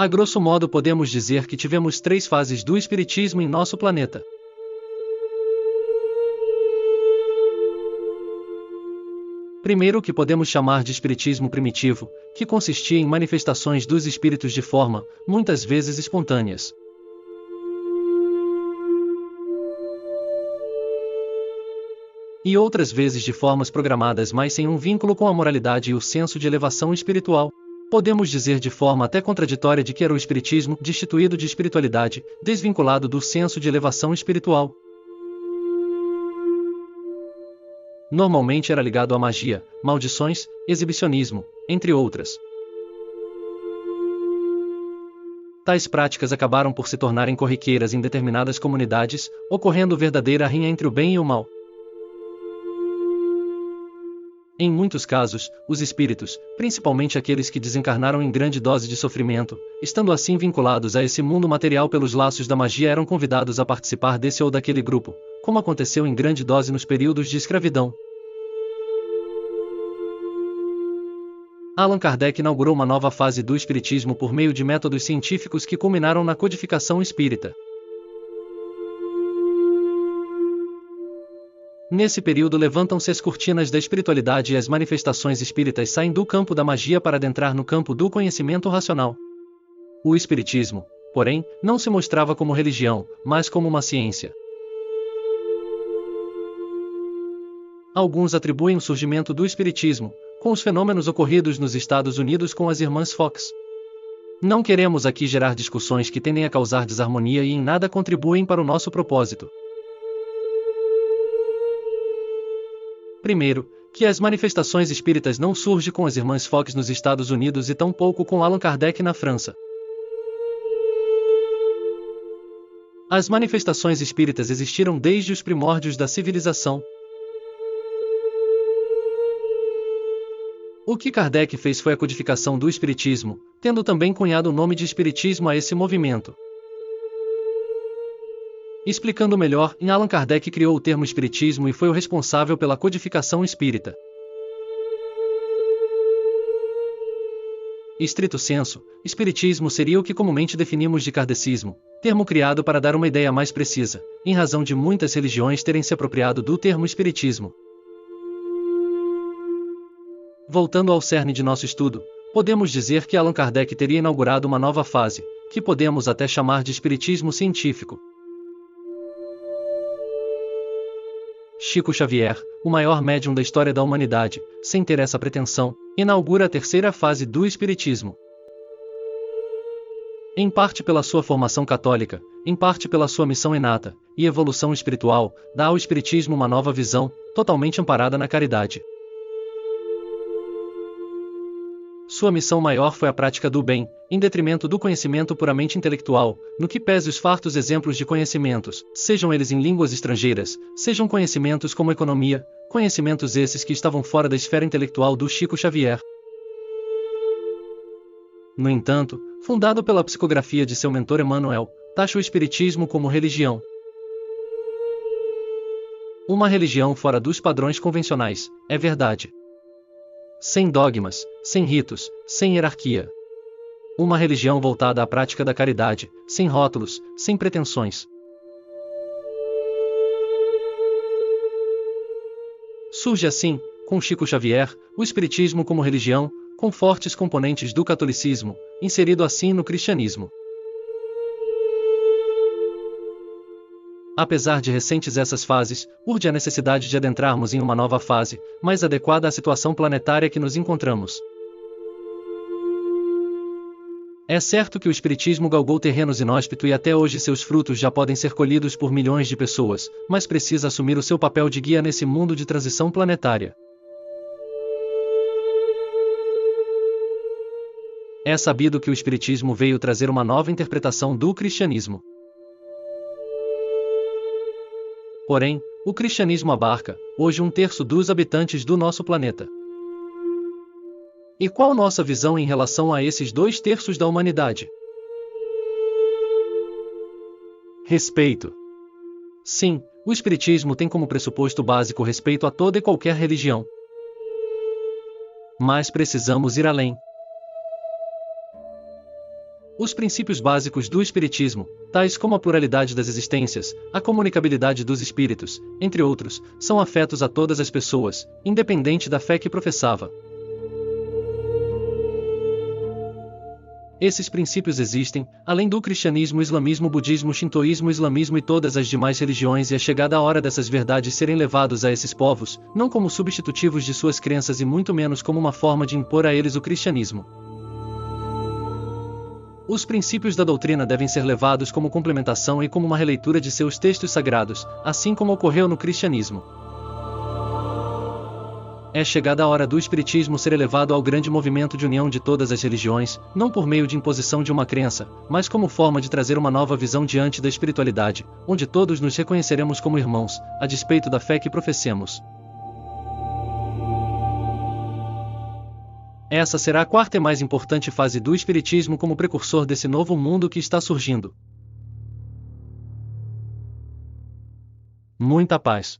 A grosso modo podemos dizer que tivemos 3 fases do espiritismo em nosso planeta. Primeiro, o que podemos chamar de espiritismo primitivo, que consistia em manifestações dos espíritos de forma, muitas vezes espontâneas. E outras vezes de formas programadas, mas sem um vínculo com a moralidade e o senso de elevação espiritual. Podemos dizer de forma até contraditória de que era o espiritismo destituído de espiritualidade, desvinculado do senso de elevação espiritual. Normalmente era ligado à magia, maldições, exibicionismo, entre outras. Tais práticas acabaram por se tornarem corriqueiras em determinadas comunidades, ocorrendo verdadeira rinha entre o bem e o mal. Em muitos casos, os espíritos, principalmente aqueles que desencarnaram em grande dose de sofrimento, estando assim vinculados a esse mundo material pelos laços da magia, eram convidados a participar desse ou daquele grupo, como aconteceu em grande dose nos períodos de escravidão. Allan Kardec inaugurou uma nova fase do espiritismo por meio de métodos científicos que culminaram na codificação espírita. Nesse período levantam-se as cortinas da espiritualidade e as manifestações espíritas saem do campo da magia para adentrar no campo do conhecimento racional. O espiritismo, porém, não se mostrava como religião, mas como uma ciência. Alguns atribuem o surgimento do espiritismo com os fenômenos ocorridos nos Estados Unidos com as irmãs Fox. Não queremos aqui gerar discussões que tendem a causar desarmonia e em nada contribuem para o nosso propósito. Primeiro, que as manifestações espíritas não surgem com as irmãs Fox nos Estados Unidos e tampouco com Allan Kardec na França. As manifestações espíritas existiram desde os primórdios da civilização. O que Kardec fez foi a codificação do espiritismo, tendo também cunhado o nome de espiritismo a esse movimento. Explicando melhor, Allan Kardec criou o termo espiritismo e foi o responsável pela codificação espírita. Estrito sensu, espiritismo seria o que comumente definimos de kardecismo, termo criado para dar uma ideia mais precisa, em razão de muitas religiões terem se apropriado do termo espiritismo. Voltando ao cerne de nosso estudo, podemos dizer que Allan Kardec teria inaugurado uma nova fase, que podemos até chamar de espiritismo científico. Chico Xavier, o maior médium da história da humanidade, sem ter essa pretensão, inaugura a terceira fase do espiritismo. Em parte pela sua formação católica, em parte pela sua missão inata e evolução espiritual, dá ao espiritismo uma nova visão, totalmente amparada na caridade. Sua missão maior foi a prática do bem, em detrimento do conhecimento puramente intelectual, no que pese os fartos exemplos de conhecimentos, sejam eles em línguas estrangeiras, sejam conhecimentos como economia, conhecimentos esses que estavam fora da esfera intelectual do Chico Xavier. No entanto, fundado pela psicografia de seu mentor Emmanuel, taxa o espiritismo como religião. Uma religião fora dos padrões convencionais, é verdade. Sem dogmas, sem ritos, sem hierarquia. Uma religião voltada à prática da caridade, sem rótulos, sem pretensões. Surge assim, com Chico Xavier, o espiritismo como religião, com fortes componentes do catolicismo, inserido assim no cristianismo. Apesar de recentes essas fases, urge a necessidade de adentrarmos em uma nova fase, mais adequada à situação planetária que nos encontramos. É certo que o espiritismo galgou terrenos inóspitos e até hoje seus frutos já podem ser colhidos por milhões de pessoas, mas precisa assumir o seu papel de guia nesse mundo de transição planetária. É sabido que o espiritismo veio trazer uma nova interpretação do cristianismo. Porém, o cristianismo abarca, hoje, 1/3 dos habitantes do nosso planeta. E qual nossa visão em relação a esses 2/3 da humanidade? Respeito. Sim, o espiritismo tem como pressuposto básico respeito a toda e qualquer religião. Mas precisamos ir além. Os princípios básicos do Espiritismo, tais como a pluralidade das existências, a comunicabilidade dos espíritos, entre outros, são afetos a todas as pessoas, independente da fé que professava. Esses princípios existem, além do cristianismo, islamismo, budismo, shintoísmo, islamismo e todas as demais religiões, e é chegada a hora dessas verdades serem levados a esses povos, não como substitutivos de suas crenças e muito menos como uma forma de impor a eles o cristianismo. Os princípios da doutrina devem ser levados como complementação e como uma releitura de seus textos sagrados, assim como ocorreu no cristianismo. É chegada a hora do Espiritismo ser elevado ao grande movimento de união de todas as religiões, não por meio de imposição de uma crença, mas como forma de trazer uma nova visão diante da espiritualidade, onde todos nos reconheceremos como irmãos, a despeito da fé que professemos. Essa será a quarta e mais importante fase do Espiritismo como precursor desse novo mundo que está surgindo. Muita paz.